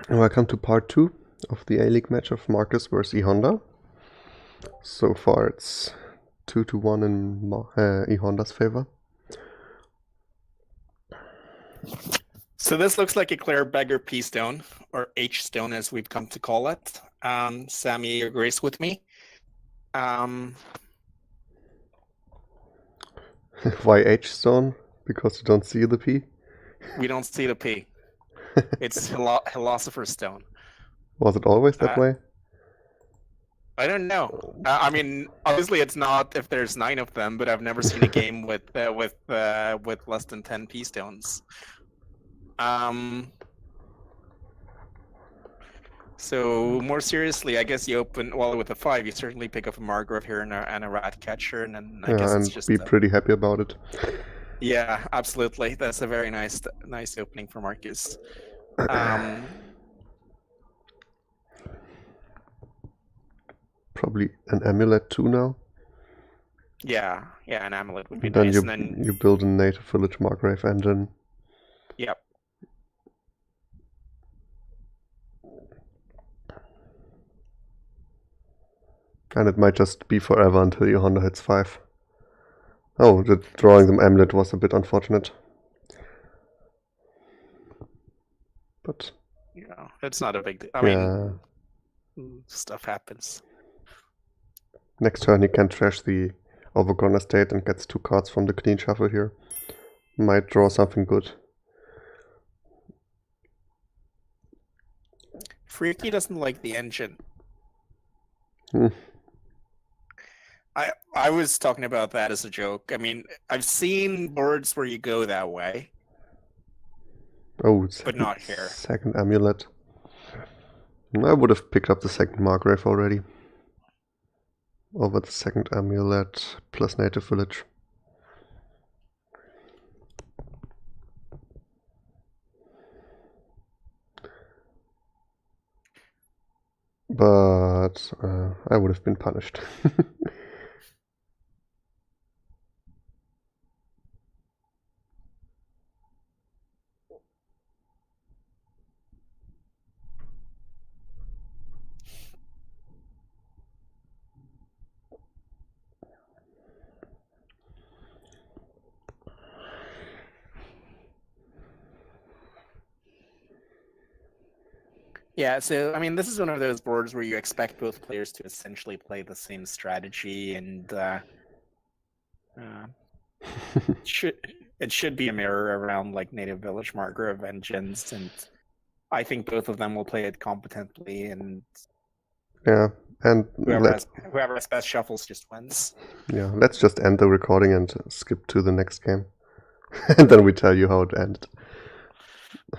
Welcome to part 2 of the A-League match of Marcus versus E.Honda. So far it's 2-1 in E.Honda's favor. So this looks like a clear beggar P stone, or H stone as we've come to call it. Sammy agrees with me. Why H-stone? Because you don't see the P? We don't see the P. It's philosopher's stone. Was it always that way? I don't know. I mean, obviously it's not if there's 9 of them, but I've never seen a game with less than 10 P stones. So more seriously, I guess you open with a 5. You certainly pick up a Margrave here and a rat catcher, and then I guess it's just be pretty happy about it. Yeah, absolutely. That's a very nice opening for Marcus. Probably an amulet too now. Yeah, an amulet would be then nice. You, and then you build a native village Margrave engine. Yep. And it might just be forever until E.Honda hits 5. Oh, the drawing the amulet was a bit unfortunate. But yeah, it's not a big deal. I mean, stuff happens. Next turn he can trash the overgrown estate and gets 2 cards from the clean shuffle here. Might draw something good. Freaky doesn't like the engine. I was talking about that as a joke. I mean, I've seen boards where you go that way. Oh, but not here. Second amulet. I would have picked up the second Margrave already. Over the second amulet plus native village. But I would have been punished. Yeah, so I mean, this is one of those boards where you expect both players to essentially play the same strategy, and it should be a mirror around like native village Margrave engines, and I think both of them will play it competently, and and whoever has best shuffles just wins. Yeah, let's just end the recording and skip to the next game, and then we tell you how it ended.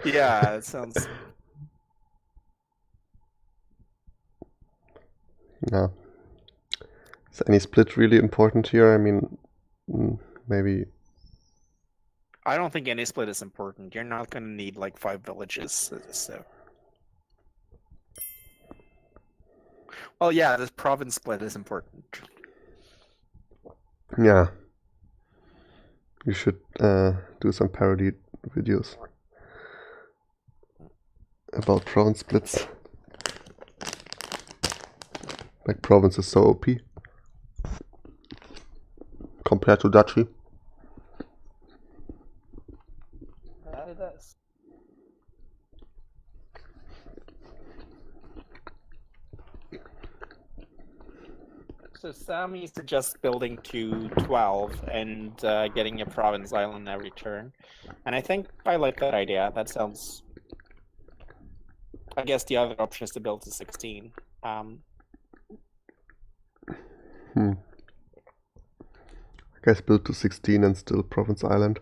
Yeah, it sounds. Yeah. Is any split really important here? I mean, maybe. I don't think any split is important. You're not going to need like 5 villages, so. Well, yeah, this province split is important. Yeah. You should do some parody videos about province splits. Like, province is so OP compared to duchy. It is. So Sammy suggests building to 12 and getting a province island every turn. And I think I like that idea. That sounds... I guess the other option is to build to 16. I guess build to 16 and still province island.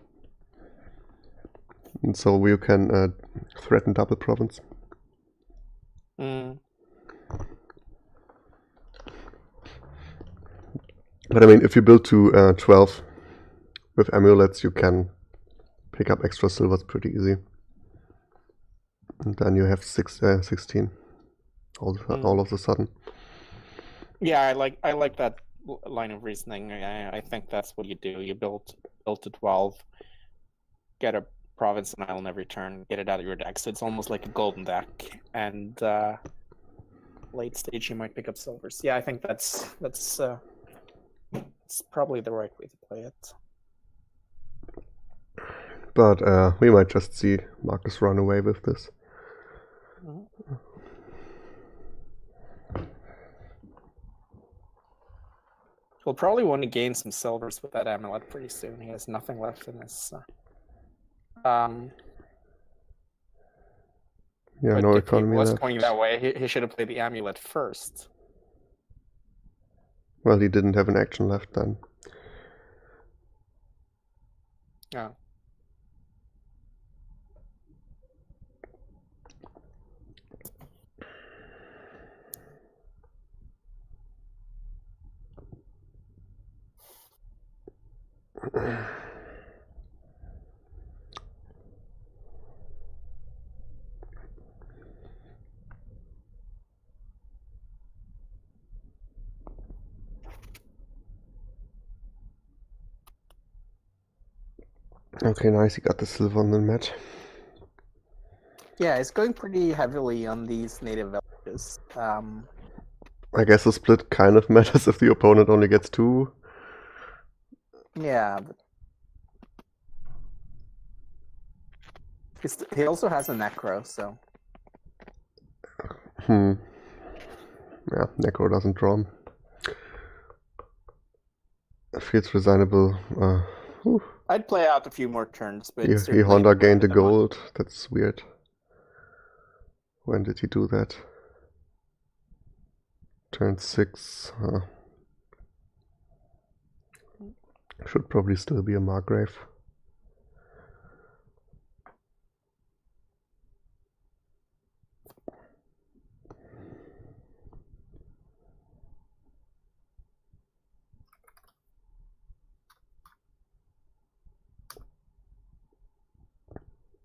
And so you can threaten double province. But I mean, if you build to 12 with amulets, you can pick up extra silvers pretty easy. And then you have 16 all of a sudden. Yeah, I like that line of reasoning. I think that's what you do. You build to 12, get a province and island every turn, get it out of your deck. So it's almost like a golden deck. And late stage, you might pick up silvers. Yeah, I think that's probably the right way to play it. But we might just see Marcus run away with this. He'll probably want to gain some silvers with that amulet pretty soon. He has nothing left in this. Yeah, no economy left. If he was left. going that way, he should have played the amulet first. Well, he didn't have an action left then. Yeah. Okay, nice. He got the silver on the mat. Yeah, it's going pretty heavily on these native villages. I guess the split kind of matters if the opponent only gets 2. Yeah. He also has a necro, so. Yeah, necro doesn't draw him. Feels resignable. I'd play out a few more turns, but E.Honda gained the gold. That's weird. When did he do that? Turn 6. Should probably still be a Margrave.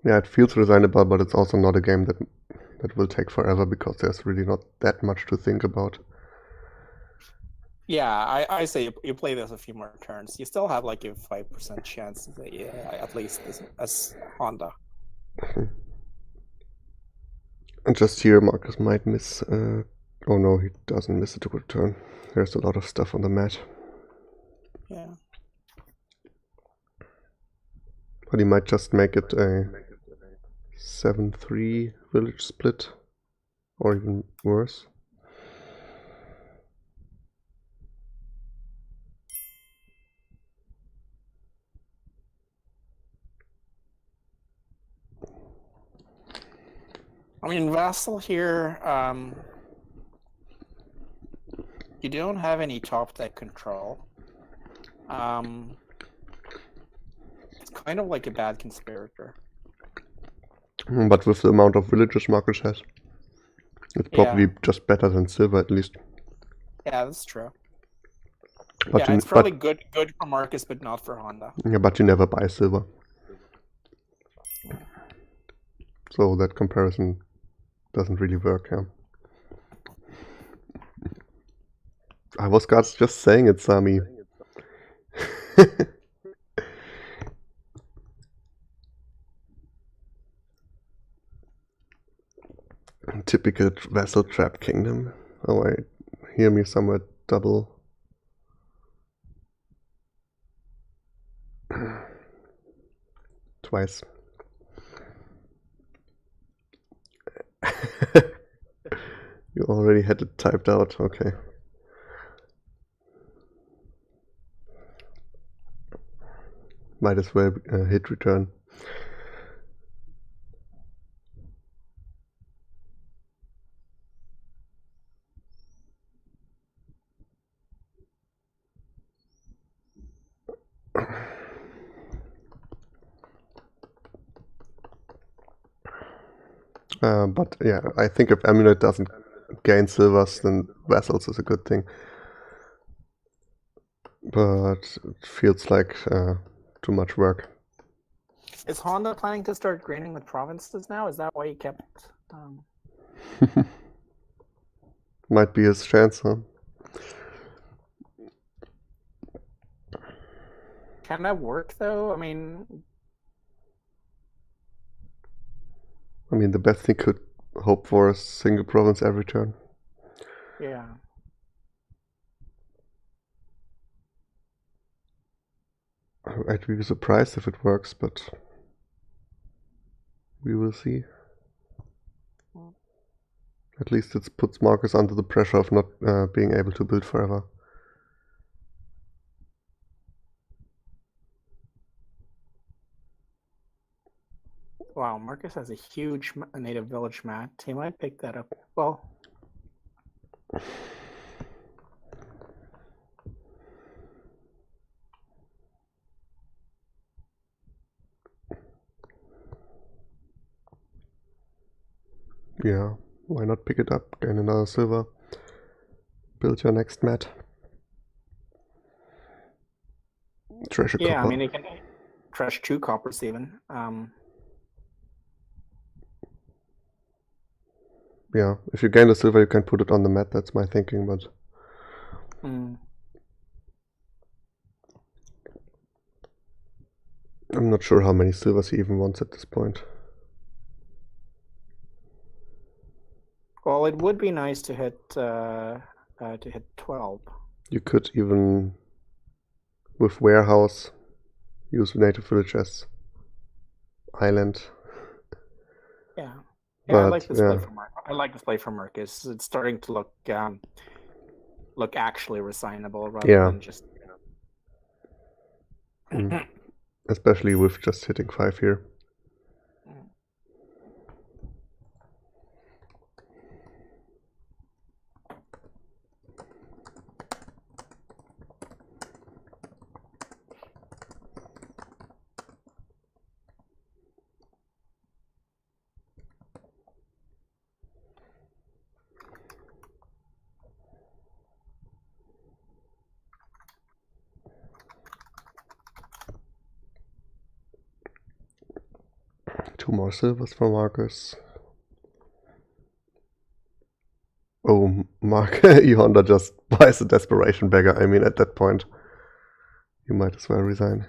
Yeah, it feels resignable, but it's also not a game that will take forever because there's really not that much to think about. Yeah, I say you play this a few more turns. You still have like a 5% chance, at least as Honda. And just here, Marcus might miss. Oh no, he doesn't miss a double turn. There's a lot of stuff on the mat. Yeah. But he might just make it a 7-3 village split, or even worse. I mean, Vassal here, you don't have any top deck control. It's kind of like a bad conspirator. But with the amount of villages Marcus has, it's probably just better than silver at least. Yeah, that's true. But it's probably good for Marcus, but not for Honda. Yeah, but you never buy silver. So that comparison doesn't really work, yeah. I was just saying it, Sami. Typical vassal trap kingdom. Oh wait, hear me somewhere double. Twice. You already had it typed out, okay. Might as well hit return. But yeah, I think if Amulet doesn't gain silvers, then Vassals is a good thing. But it feels like too much work. Is Honda planning to start graining with provinces now? Is that why he kept... Might be his chance, huh? Can that work, though? I mean... mean, the best thing could hope for is single province every turn. Yeah. I'd be surprised if it works, but we will see. At least it puts Markus under the pressure of not being able to build forever. Wow, Markus has a huge native village mat. He might pick that up. Well, yeah, why not pick it up, gain another silver, build your next mat. Treasure yeah, copper. I mean, you can trash 2 coppers even. Yeah, if you gain the silver, you can put it on the mat. That's my thinking, but I'm not sure how many silvers he even wants at this point. Well, it would be nice to hit 12. You could even, with warehouse, use native village as island. Yeah. But, Yeah, I like this play from Markus. I like this play from Markus. It's starting to look actually resignable rather than just especially with just hitting 5 here. Two more silvers for Markus. Oh, E.Honda just buys a desperation beggar. I mean, at that point, you might as well resign.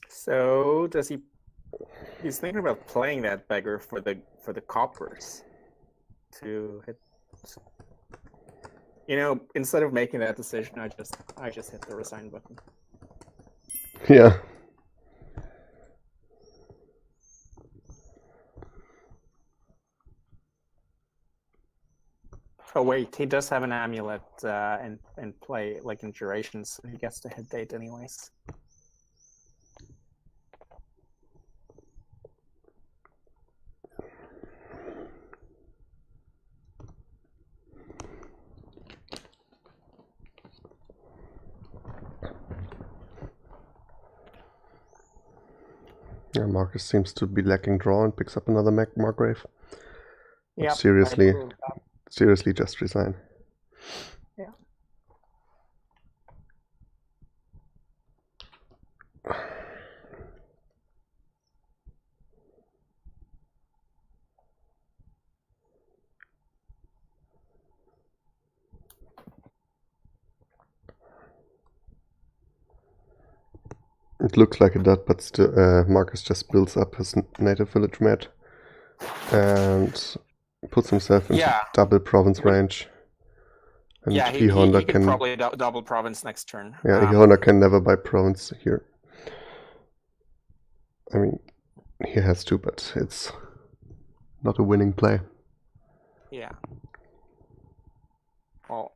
So does he? He's thinking about playing that beggar for the coppers to hit. You know, instead of making that decision, I just hit the resign button. Yeah. Oh wait, he does have an amulet in play, like in durations, so he gets to hit date anyways. Yeah, Markus seems to be lacking draw and picks up another Margrave. Yeah. Seriously, just resign. Yeah. It looks like it does, but still, Markus just builds up his native village mat and puts himself into double province range. And yeah, he can probably double province next turn. Yeah, E.Honda can never buy province here. I mean, he has to, but it's not a winning play. Yeah. Well.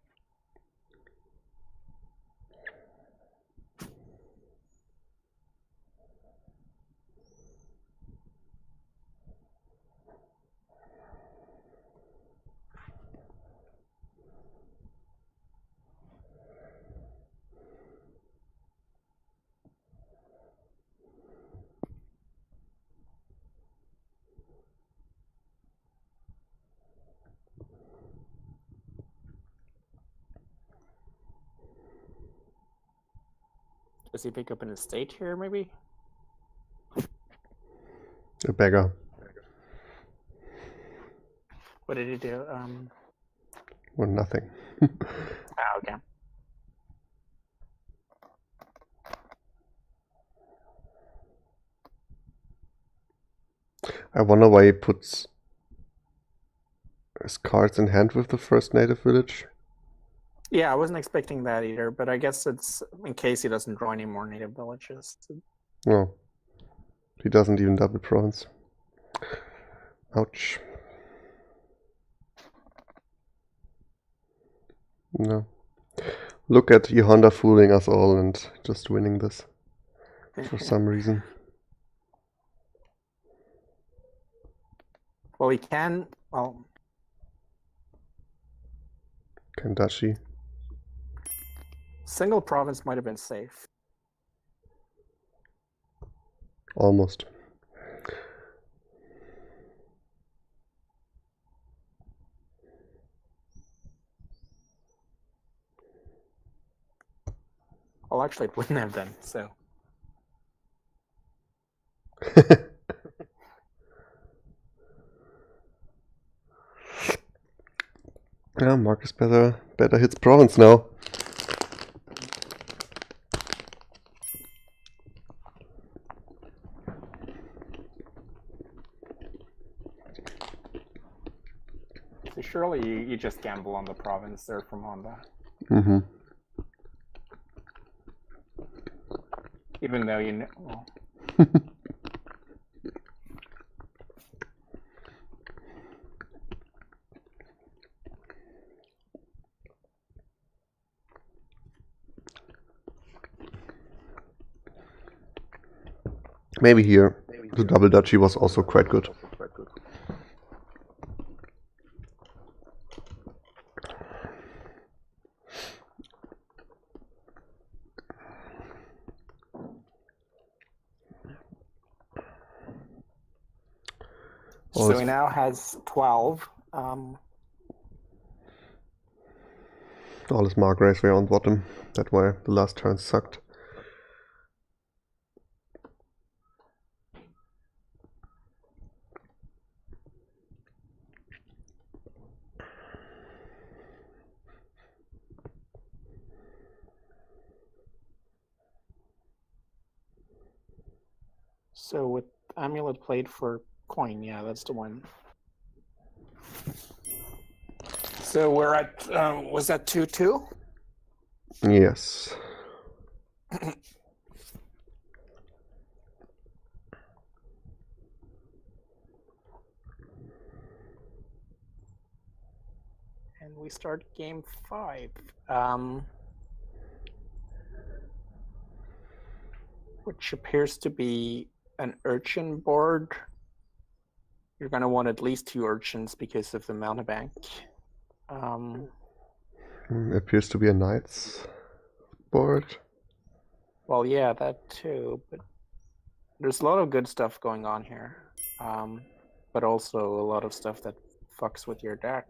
Does he pick up an estate here, maybe? A beggar. What did he do? Or nothing. Okay. I wonder why he puts his cards in hand with the first native village. Yeah, I wasn't expecting that either, but I guess it's in case he doesn't draw any more native villages. No. He doesn't even double province. Ouch. No. Look at E.Honda fooling us all and just winning this for some reason. Well, he can. Well, Kandashi. single province might have been safe. Almost. Well, actually, it wouldn't have done, so. Yeah, Marcus better hits province now. So surely you just gamble on the province there from Honda. Mm-hmm. Even though you know. Well, Maybe here the double duchy was also quite good. so he now has 12. All his margraves were on bottom. That's why the last turn sucked. So with amulet played for coin, yeah, that's the one. So we're at, was that 2-2? Yes. And we start game 5. Which appears to be an urchin board. You're going to want at least 2 urchins because of the mountebank. Appears to be a knight's board. Well, yeah, that too, but there's a lot of good stuff going on here. But also a lot of stuff that fucks with your deck.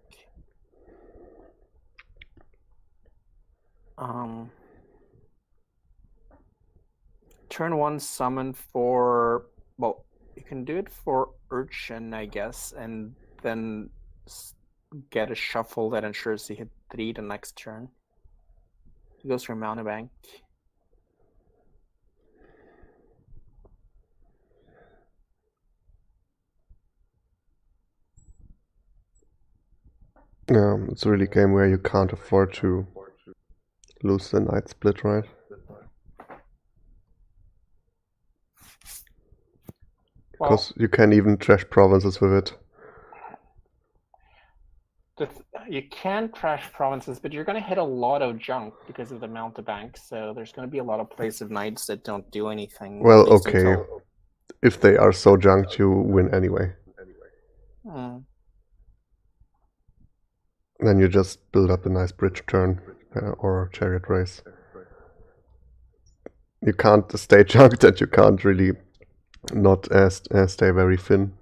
Turn 1 summon for, well, you can do it for urchin, I guess, and then get a shuffle that ensures you hit 3 the next turn. He goes for mountebank. Yeah, it's really a game where you can't afford to lose the knight split, right? Because you can even trash provinces with it. You can trash provinces, but you're going to hit a lot of junk because of the mountebank, so there's going to be a lot of plays of knights that don't do anything. Well, okay. If they are so junked, you win anyway. Then you just build up a nice bridge turn or chariot race. You can't stay junked and you can't really not stay very thin.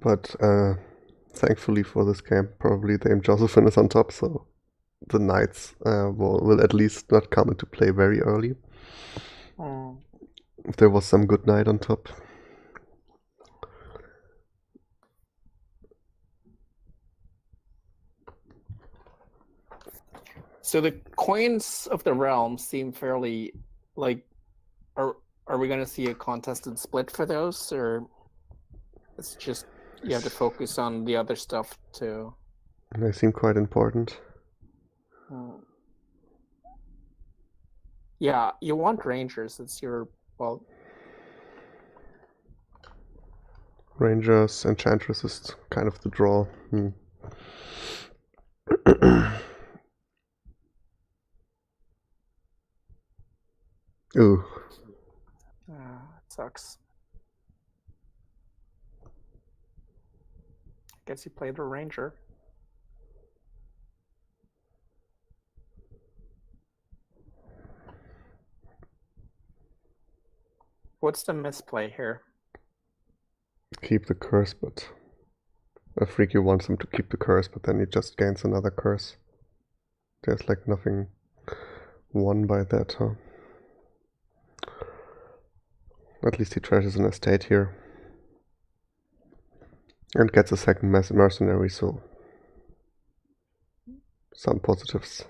But thankfully for this game, probably Dame Josephine is on top, so the knights will at least not come into play very early. If there was some good knight on top. So the coins of the realm seem fairly like. Are we going to see a contested split for those, or it's just you have to focus on the other stuff too? They seem quite important. Yeah, you want rangers. It's your Rangers, Enchantress is kind of the draw. Ooh. It sucks. Guess you played a ranger. What's the misplay here? Keep the curse, but a freaky wants him to keep the curse, but then he just gains another curse. There's like nothing won by that, huh? At least he treasures an estate here. And gets a second mercenary, so some positives.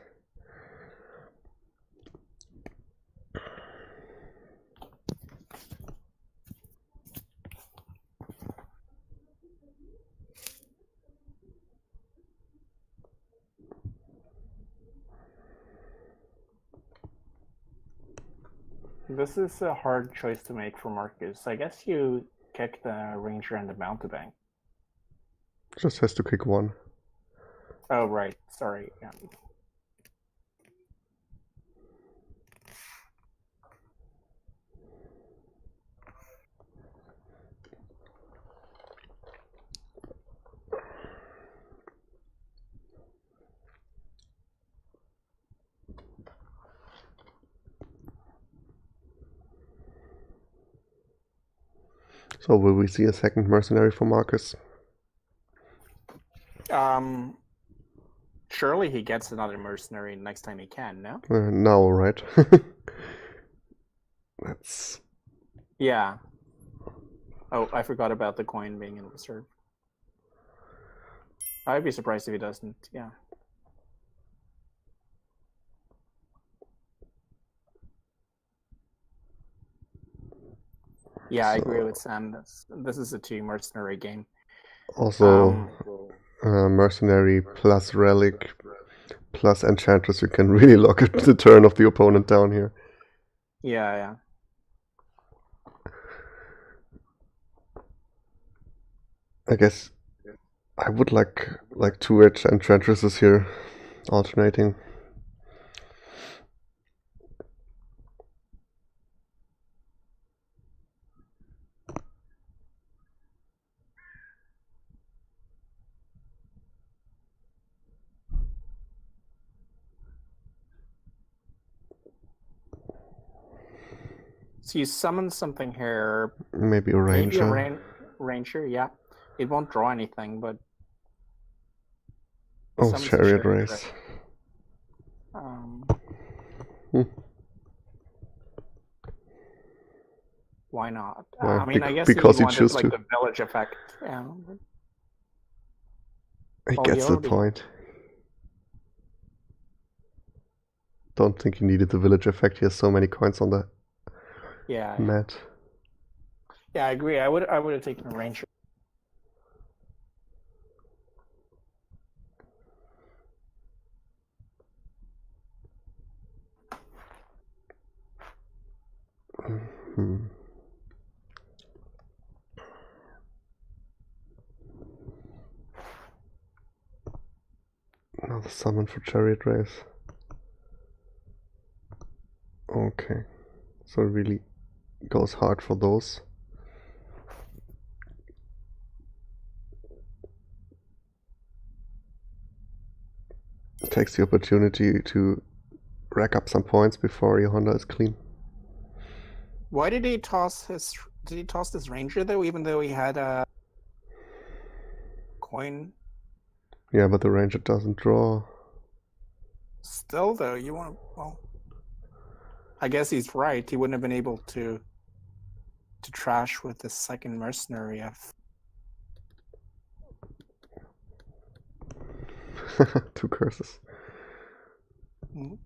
This is a hard choice to make for Marcus. I guess you kick the ranger and the mountebank. Just has to kick one. Oh, right. Sorry. Yeah. So will we see a second mercenary for Marcus? Surely he gets another mercenary next time he can, no? Now, right? That's... Yeah. Oh, I forgot about the coin being in reserve. I'd be surprised if he doesn't, yeah. Yeah, I agree with Sam. This is a 2 mercenary game. Also, mercenary plus relic plus enchantress, you can really lock it the turn of the opponent down here. Yeah. I guess I would like 2 enchantresses here, alternating. So you summon something here. Maybe a ranger. Maybe a ranger, yeah. It won't draw anything, but... Oh, chariot race. Why not? Why? I mean, I guess because if you he chooses like the village effect. Yeah. He gets the point. Don't think he needed the village effect. He has so many coins on the mat. Yeah, I agree. I would have taken a ranger. Another summon for chariot race. Okay, so it really goes hard for those. Takes the opportunity to rack up some points before E.Honda is clean. Why did he toss his? Did he toss this ranger though? Even though he had a. coin. Yeah, but the ranger doesn't draw. Still, though, you want to. Well, I guess he's right. He wouldn't have been able to trash with the second mercenary. Two curses. Mhm.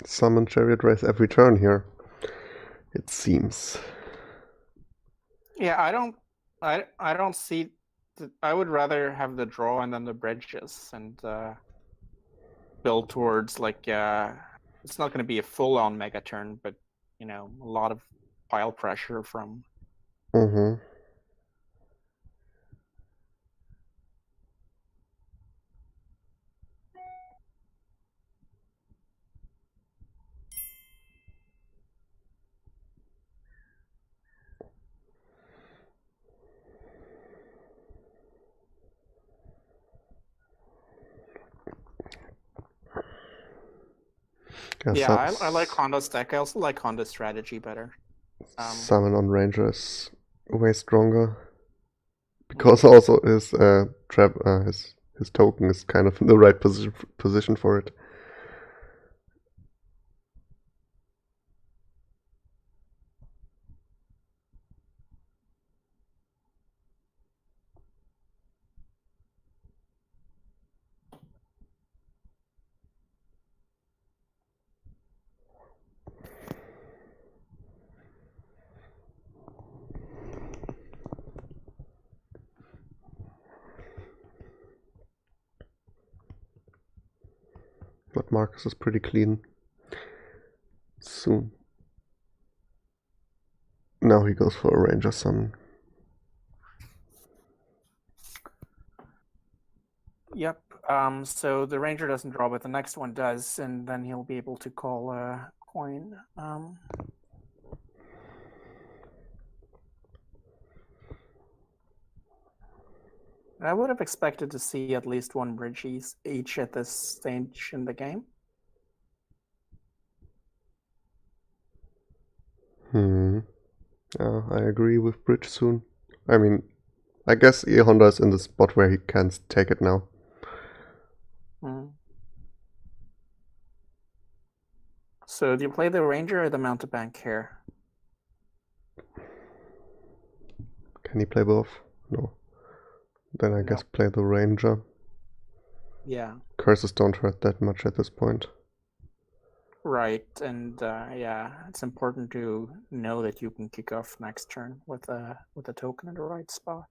Summon chariot race every turn here, it seems. Yeah, I don't see. I would rather have the draw and then the bridges and build towards like it's not going to be a full-on mega turn, but you know, a lot of pile pressure from. Mm-hmm. Yeah, I like Honda's deck. I also like Honda's strategy better. Summon on ranger is way stronger because also his trap his token is kind of in the right position for it. But Markus is pretty clean. Soon. Now he goes for a ranger summon. Yep. So the ranger doesn't draw, but the next one does, and then he'll be able to call a coin. I would have expected to see at least one bridge each at this stage in the game. Yeah, I agree with bridge soon. I mean, I guess E.Honda is in the spot where he can take it now. So do you play the ranger or the mountebank here? Can he play both? No. Then I guess play the ranger. Yeah. Curses don't hurt that much at this point. Right, and yeah, it's important to know that you can kick off next turn with a token in the right spot.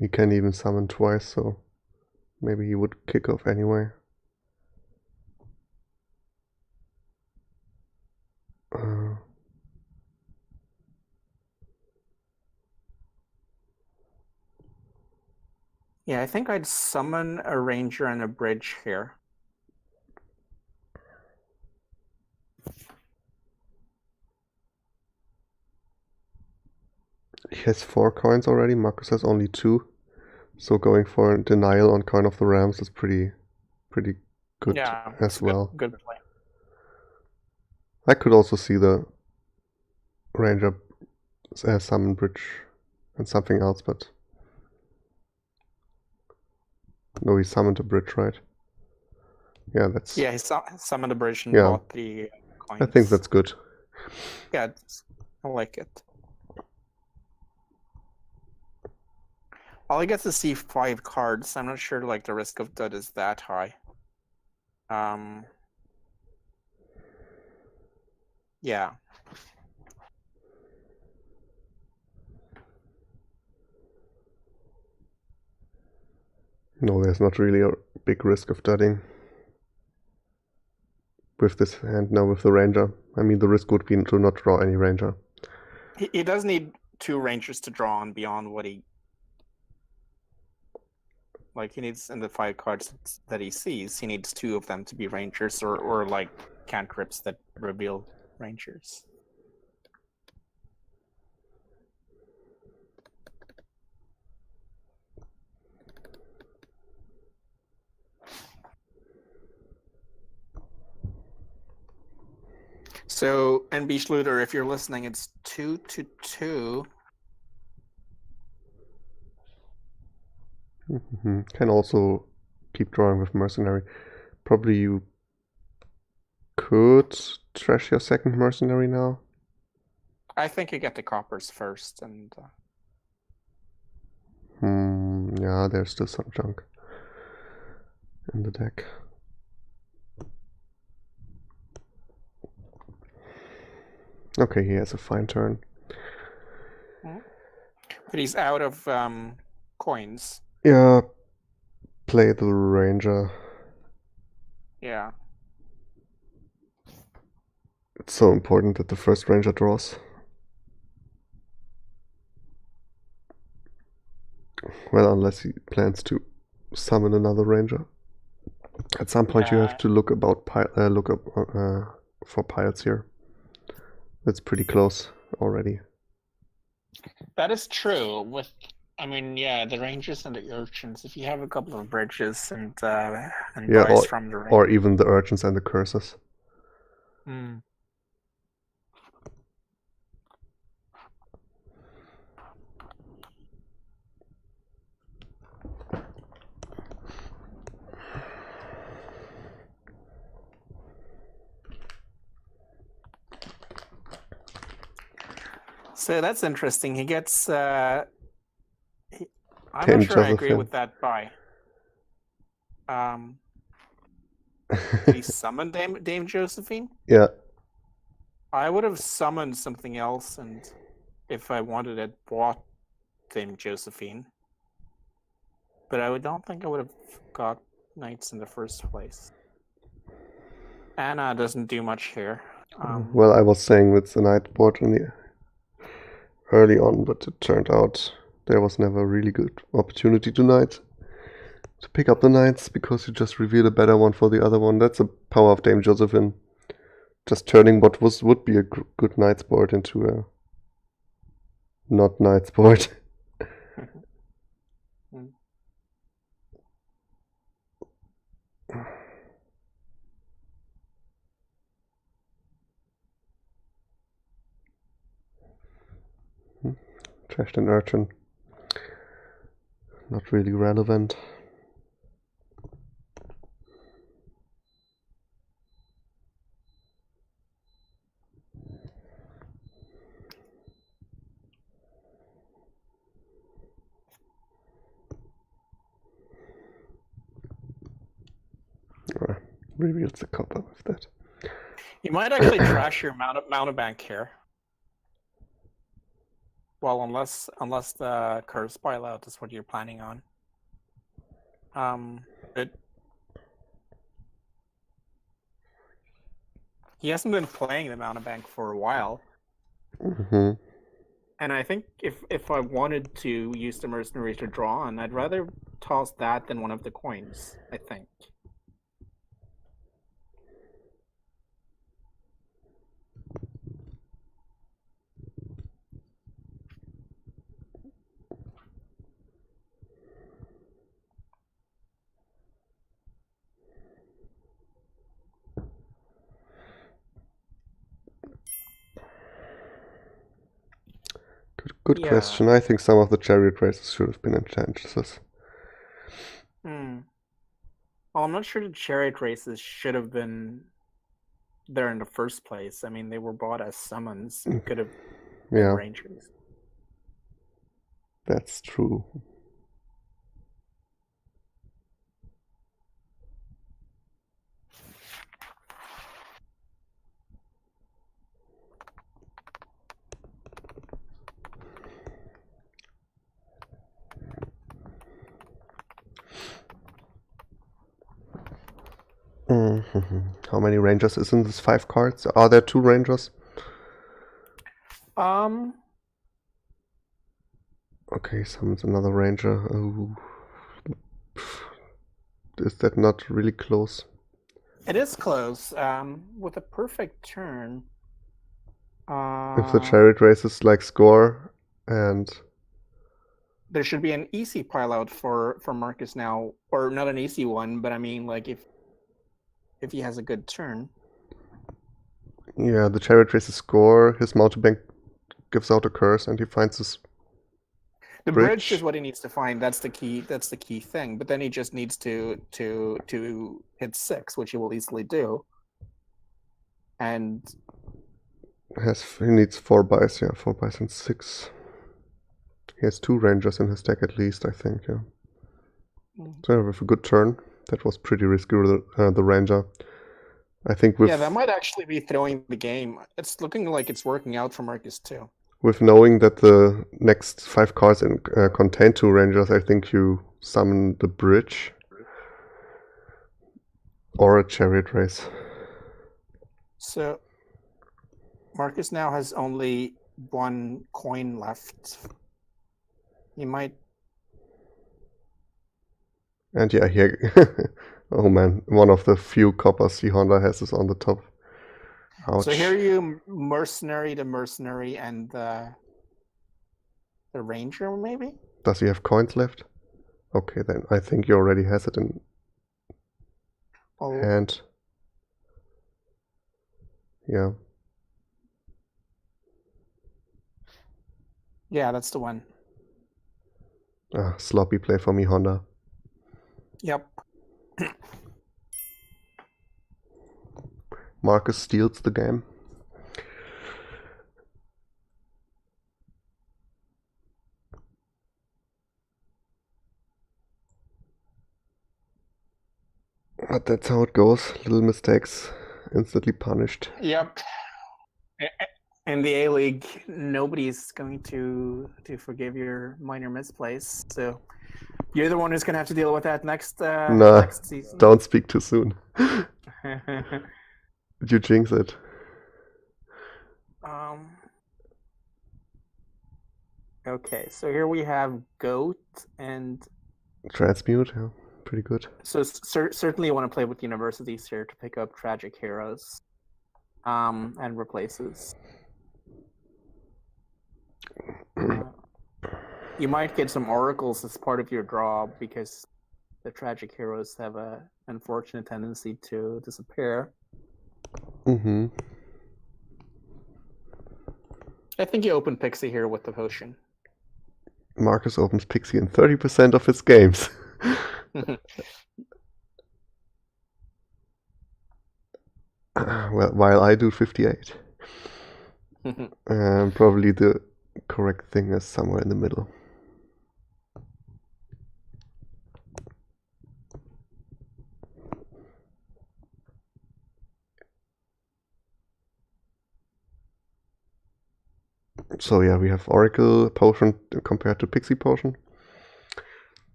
He can even summon twice, so maybe he would kick off anyway. Yeah, I think I'd summon a ranger and a bridge here. He has 4 coins already, Markus has only 2. So going for a denial on Coin of the Rams is pretty good as well. Good play. I could also see the ranger summon bridge and something else, but no, he summoned a bridge, right? Yeah, that's... Yeah, he summoned a bridge and bought the coins. I think that's good. Yeah, I like it. All he gets to see 5 cards. I'm not sure like the risk of dud is that high. Yeah. No, there's not really a big risk of dudding with this hand now with the ranger. I mean, the risk would be to not draw any ranger. He does need 2 rangers to draw on beyond what he Like he needs in the 5 cards that he sees, he needs 2 of them to be rangers or like cantrips that reveal rangers. So NB Schluter, if you're listening, it's 2-2. Can also keep drawing with mercenary. Probably you could trash your second mercenary now. I think you get the coppers first, and Yeah, there's still some junk in the deck. Okay, he has a fine turn. but he's out of coins. Yeah, play the ranger. Yeah. It's so important that the first ranger draws. Well, unless he plans to summon another ranger. At some point, you have to look about for pilots here. That's pretty close already. That is true. With, I mean, yeah, the rangers and the urchins. If you have a couple of bridges and dice from the or even the urchins and the curses. So that's interesting. He gets. I'm not sure I agree with that buy. Did he summon Dame Josephine? Yeah. I would have summoned something else, and if I wanted it, bought Dame Josephine. But I don't think I would have got knights in the first place. Anna doesn't do much here. Well, I was saying it's a knight board in the early on, but it turned out there was never a really good opportunity tonight to pick up the knights because you just reveal a better one for the other one. That's the power of Dame Josephine. Just turning what would be a good knight's board into a not knight's board. Trashed an urchin. Not really relevant. Reveals the copper with that. You might actually trash your mountebank here. Well, unless the curse bailout is what you're planning on. But he hasn't been playing the mountebank for a while. And I think if I wanted to use the mercenaries to draw on, I'd rather toss that than one of the coins, I think. Good question. I think some of the chariot races should have been enchances. Well, I'm not sure the chariot races should have been there in the first place. I mean, they were bought as summons. It could have been rangers. That's true. How many rangers is in this 5 cards? Are there 2 rangers? Okay, summons another ranger. Oh. is that not really close? It is close. With a perfect turn. If the chariot races like score and There should be an easy pile out for Marcus now, or not an easy one, but I mean, like if he has a good turn. yeah, the chariot races score, his mountebank gives out a curse, and he finds his The bridge. bridge is what he needs to find. That's the key. That's the key thing. But then he just needs to hit 6, which he will easily do. And He needs 4 buys, yeah, 4 buys and 6. He has 2 rangers in his deck at least, I think, yeah. So with a good turn, that was pretty risky, the ranger. I think with... yeah, that might actually be throwing the game. It's looking like it's working out for Marcus too. With knowing that the next 5 cards contain 2 rangers, I think you summon the bridge. Or a chariot race. So Marcus now has only 1 coin left. He might... And yeah, here... oh man, one of the few coppers E.Honda has is on the top. Ouch. So here you mercenary to mercenary and the ranger, maybe? Does he have coins left? Okay, then I think he already has it in hand. Yeah. Yeah, that's the one. Sloppy play from E.Honda. Yep. Marcus steals the game. But that's how it goes. Little mistakes instantly punished. Yep. In the A-League, nobody's going to forgive your minor misplays. So you're the one who's going to have to deal with that next next season. Don't speak too soon. You jinx it. Okay, so here we have Goat and Transmute, yeah, pretty good. So certainly you want to play with universities here to pick up Tragic Heroes and replaces. You might get some Oracles as part of your draw because the Tragic Heroes have a unfortunate tendency to disappear. Mm-hmm. I think you open Pixie here with the potion. Marcus opens Pixie in 30% of his games. Well, while I do 58. Probably the correct thing is somewhere in the middle. So yeah, we have Oracle Potion compared to Pixie Potion.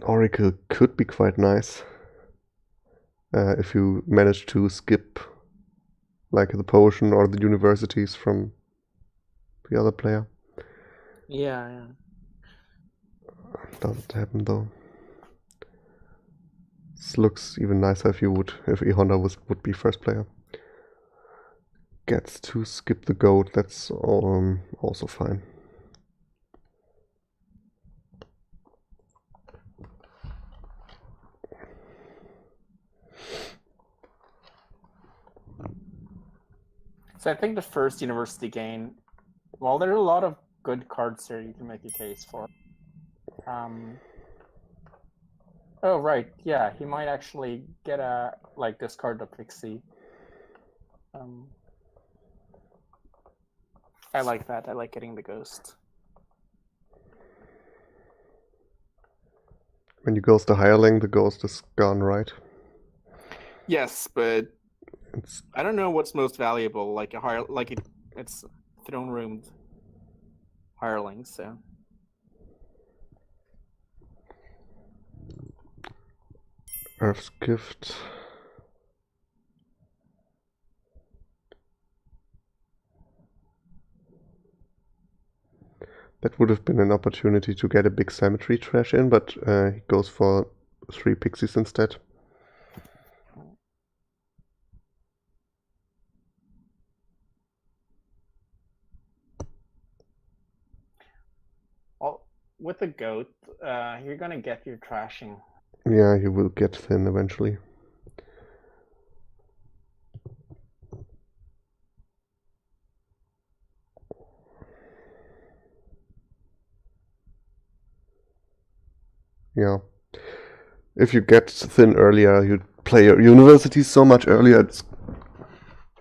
Oracle could be quite nice if you manage to skip like the potion or the universities from the other player. Yeah. Doesn't happen though. This looks even nicer if E.Honda would be first player. Gets to skip the goat, that's also fine. So I think the first university gain, well, there are a lot of good cards here you can make a case for. Oh, right. Yeah, he might actually get discard the Pixie. I like that. I like getting the ghost. When you ghost the hireling, the ghost is gone, right? Yes, but I don't know what's most valuable. Like it's throne roomed hireling, so. Earth's Gift. That would have been an opportunity to get a big cemetery trash in, but he goes for 3 pixies instead. Well, with the goat, you're gonna get your trashing. Yeah, he will get thin eventually. Yeah. If you get thin earlier, you play your university so much earlier, it's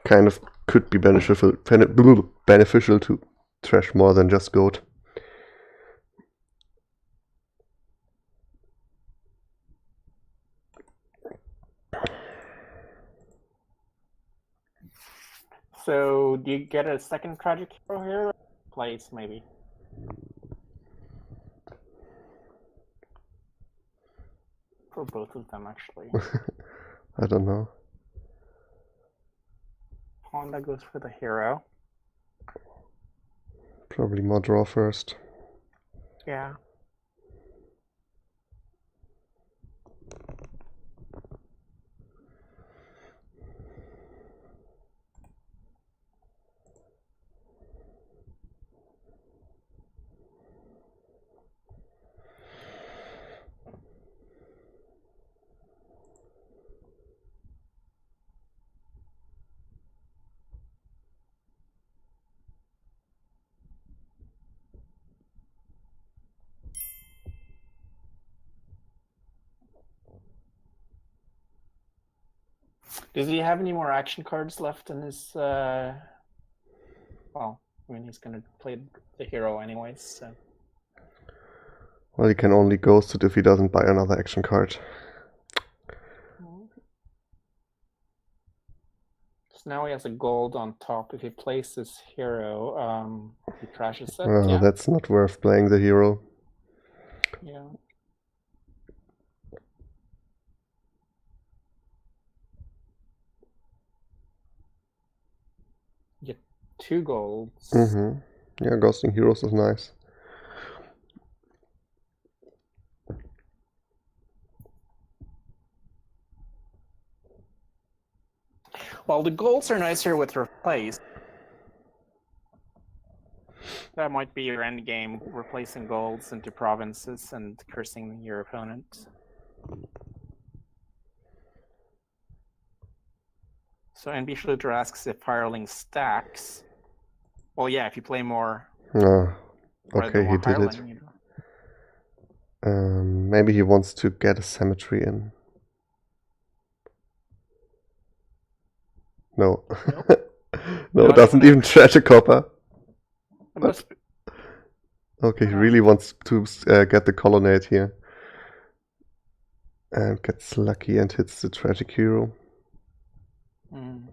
kind of could be beneficial to trash more than just goat. So, do you get a second tragic hero here? Place, maybe. For both of them, actually. I don't know. Honda goes for the hero. Probably more draw first. Yeah. Does he have any more action cards left in his, well, I mean, he's gonna play the hero anyways, so. Well, he can only ghost it if he doesn't buy another action card. So now he has a gold on top. If he plays this hero, he trashes it. Oh, Yeah. that's not worth playing the hero. Yeah. Get 2 golds. Mm-hmm. Yeah, ghosting heroes is nice. Well, the golds are nicer with replace. That might be your end game, replacing golds into provinces and cursing your opponent. So NB Shooter asks if hireling stacks. Well, yeah, if you play more. Okay, he did it. You know. Maybe he wants to get a cemetery in. No. Nope. No, it doesn't even trash a copper. It must be... Okay, he really wants to get the colonnade here. And gets lucky and hits the tragic hero. Mm.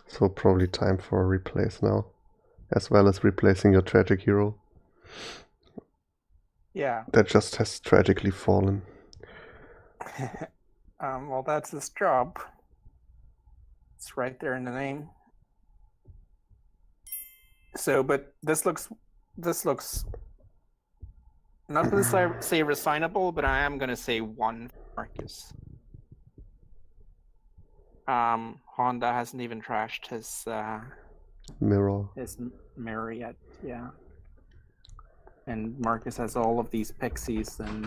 So probably time for a replace now. As well as replacing your tragic hero. Yeah. That just has tragically fallen. Well, that's his job. It's right there in the name. So, but this looks not going to say resignable, but I am going to say 1 Marcus. Honda hasn't even trashed his mirror yet, yeah. And Marcus has all of these pixies and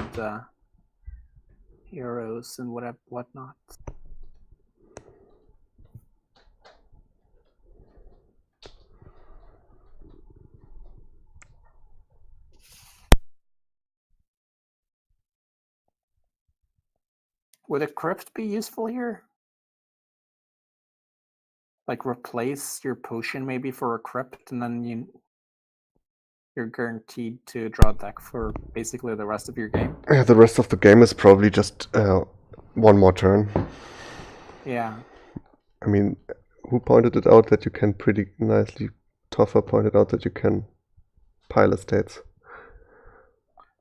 heroes and whatnot. Would a crypt be useful here? Like replace your potion maybe for a crypt, and then you're guaranteed to draw a deck for basically the rest of your game. Yeah, the rest of the game is probably just 1 more turn. Yeah. I mean, who pointed it out that you can pretty nicely. Toffer pointed out that you can pile estates.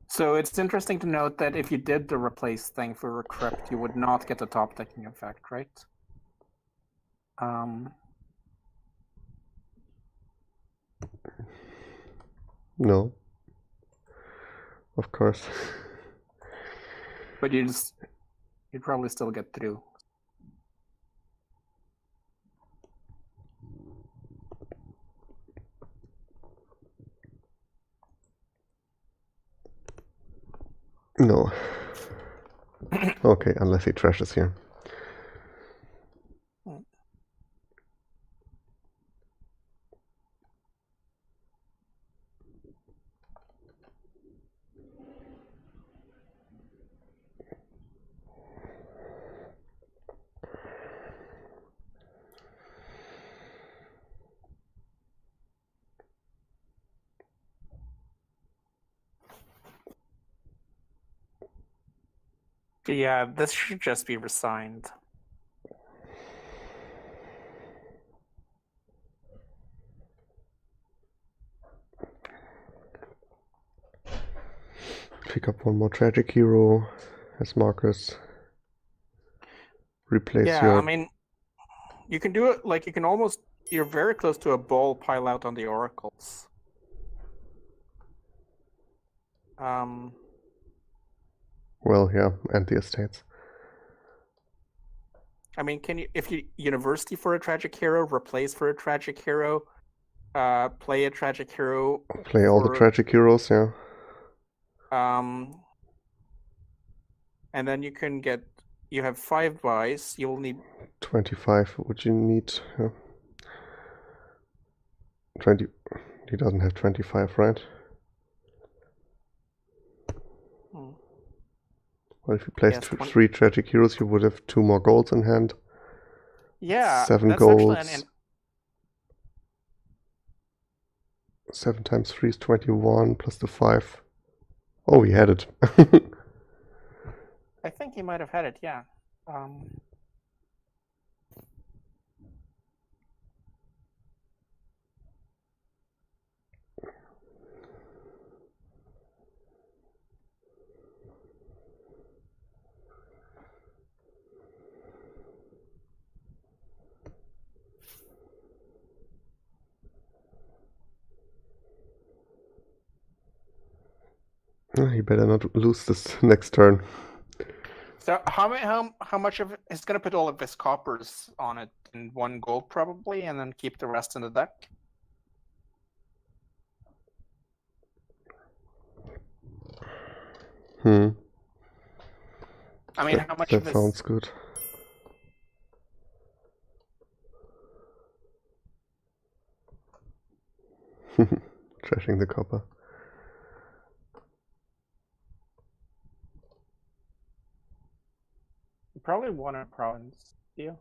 So it's interesting to note that if you did the replace thing for a crypt, you would not get the top decking effect, right? No. Of course. But you'd probably still get through. No. Okay, unless he trashes here. Yeah, this should just be resigned. Pick up one more tragic hero as Marcus. Replace Yeah, I mean, you can do it like you can almost. You're very close to a ball pile out on the oracles. Well, yeah, and the estates. I mean, can you, if you university for a tragic hero, replace for a tragic hero, play a tragic hero. Play all the tragic heroes, yeah. And then you can get. You have 5 buys. You will need 25. Would you need 20? He doesn't have 25, right? Well, if you placed 3 tragic heroes, you would have 2 more golds in hand. Yeah, 7 golds. 7 times 3 is 21, plus the 5. Oh, he had it. I think he might have had it, yeah. He better not lose this next turn. So how much of it is going to put all of his coppers on it in 1 gold probably, and then keep the rest in the deck? I mean, how much of that sounds good. Trashing the copper. You probably won a province deal.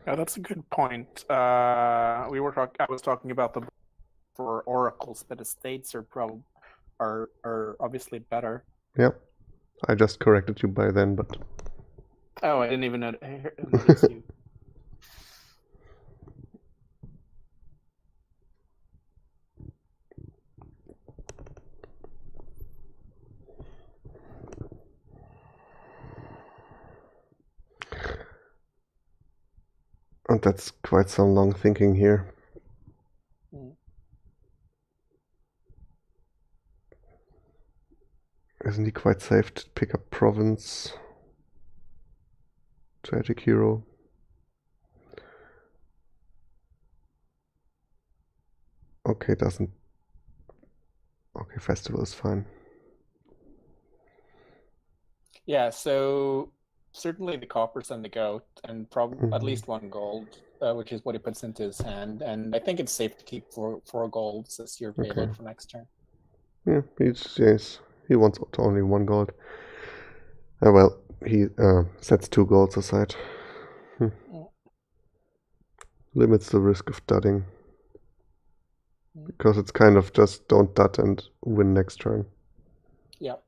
Yeah, that's a good point. I was talking about the for oracles, but estates are are obviously better. Yep. I just corrected you by then, but Oh, I didn't even notice you. and that's quite some long thinking here. Mm. Isn't he quite safe to pick up province? Tragic hero. Okay, doesn't. Okay, festival is fine. Yeah, so certainly the coppers and the goat, and probably at least 1 gold, which is what he puts into his hand. And I think it's safe to keep four golds as your payload for next turn. Yeah, he wants only 1 gold. Well, he sets 2 golds aside. Limits the risk of dudding. Because it's kind of just don't dud and win next turn. Yep.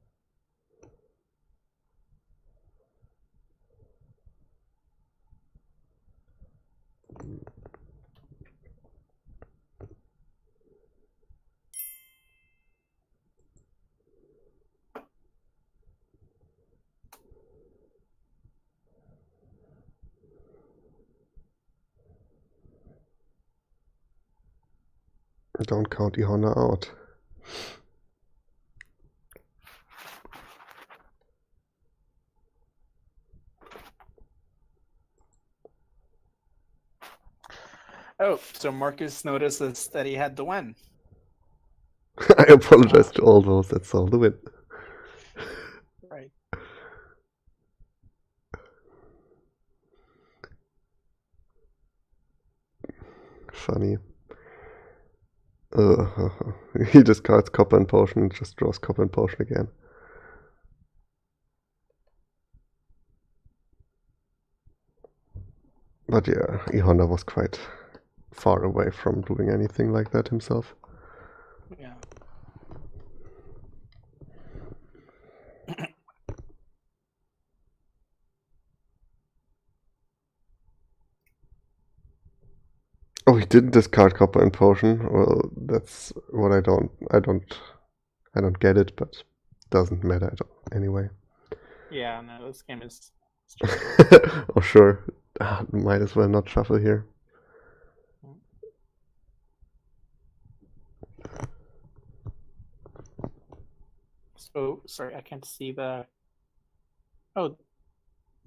Don't count E.Honda out. Oh, so Marcus notices that he had the win. I apologize to all those that saw the win. Right. Funny. He discards copper and potion and just draws copper and potion again. But yeah, E.Honda was quite far away from doing anything like that himself. Yeah. Oh, he didn't discard copper and potion. Well, that's what I don't get it, but doesn't matter at all anyway. Yeah, no, this game is Oh sure, might as well not shuffle here. So sorry, I can't see the. Oh,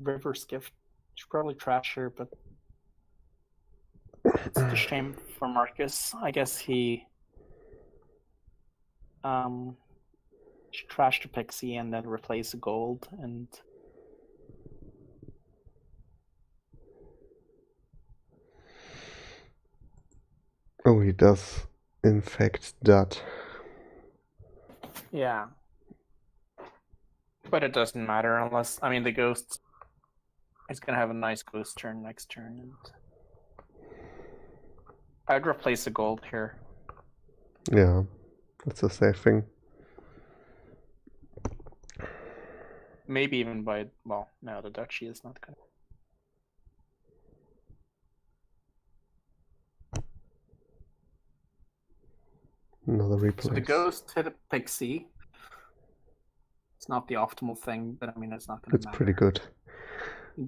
River's Gift. Should probably trash her, but it's a shame for Marcus. I guess he should trash the Pixie and then replace a gold and. Oh, he does, in fact, that. Yeah. But it doesn't matter unless, I mean, the ghost is going to have a nice ghost turn next turn. And I'd replace a gold here. Yeah, that's a safe thing. Maybe even by, well, no, the duchy is not going to. Another replace. So the ghost hit a Pixie. It's not the optimal thing, but I mean, it's not going to matter. It's pretty good.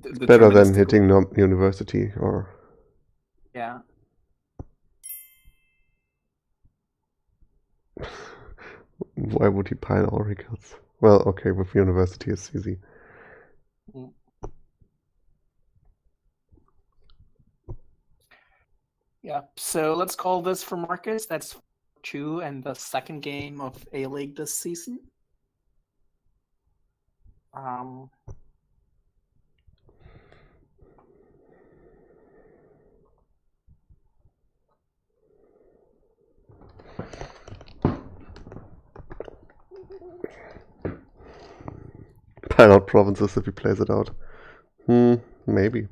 It's better than hitting university or... Yeah. Why would he pile oracles? Well, okay, with university it's easy. Yeah, so let's call this for Marcus. That's 2 and the second game of A-League this season. Pile out provinces if he plays it out. Maybe.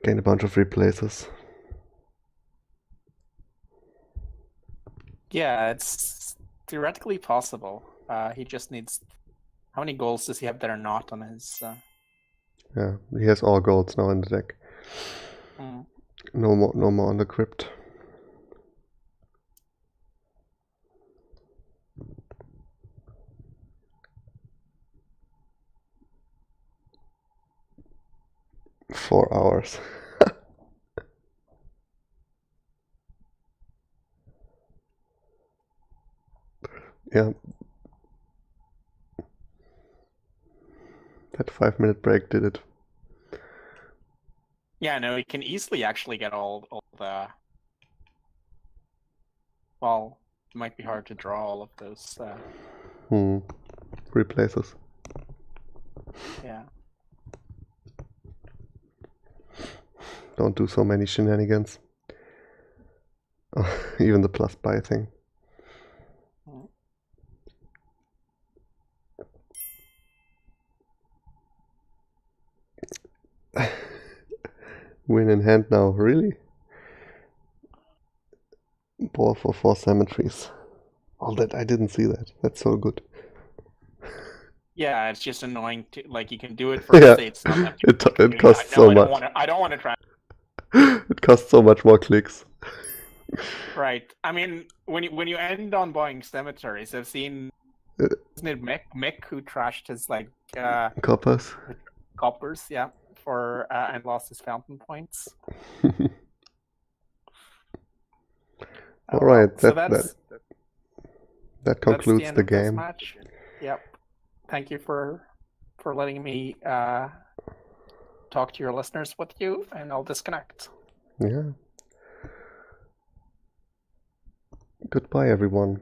Gain a bunch of replaces. Yeah, it's theoretically possible. He just needs. How many goals does he have that are not on his? Yeah, he has all golds now in the deck. Mm. No more on the crypt. Four hours. Yeah. That 5-minute break did it. Yeah, no, he can easily actually get all the. Well, it might be hard to draw all of those. Replaces. Yeah. Don't do so many shenanigans. Oh, even the plus buy thing. Win in hand now, really? Ball for 4 cemeteries. All that, I didn't see that. That's so good. Yeah, it's just annoying to like you can do it for Yeah, estates, not that it costs so much. I don't want to try. It costs so much more clicks. Right. I mean, when you end on buying cemeteries, I've seen isn't it Mick who trashed his like Coppers. coppers, yeah, for and lost his fountain points. All right, so that concludes that's the end of this game. match. Yep. Thank you for letting me talk to your listeners with you, and I'll disconnect. Yeah. Goodbye, everyone.